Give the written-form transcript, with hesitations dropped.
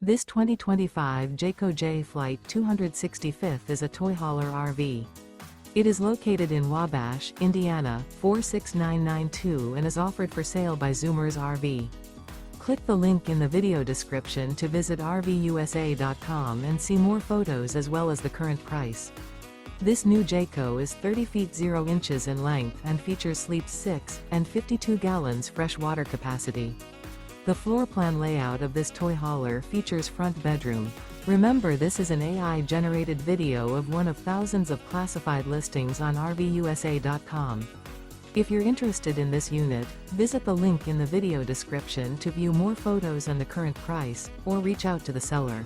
This 2025 Jayco Jay Flight 265th is a toy hauler RV. It is located in Wabash, Indiana, 46992 and is offered for sale by Zoomers RV. Click the link in the video description to visit RVUSA.com and see more photos as well as the current price. This new Jayco is 30 feet 0 inches in length and features sleeps 6 and 52 gallons fresh water capacity. The floor plan layout of this toy hauler features front bedroom. Remember, this is an AI-generated video of one of thousands of classified listings on RVUSA.com. If you're interested in this unit, visit the link in the video description to view more photos and the current price, or reach out to the seller.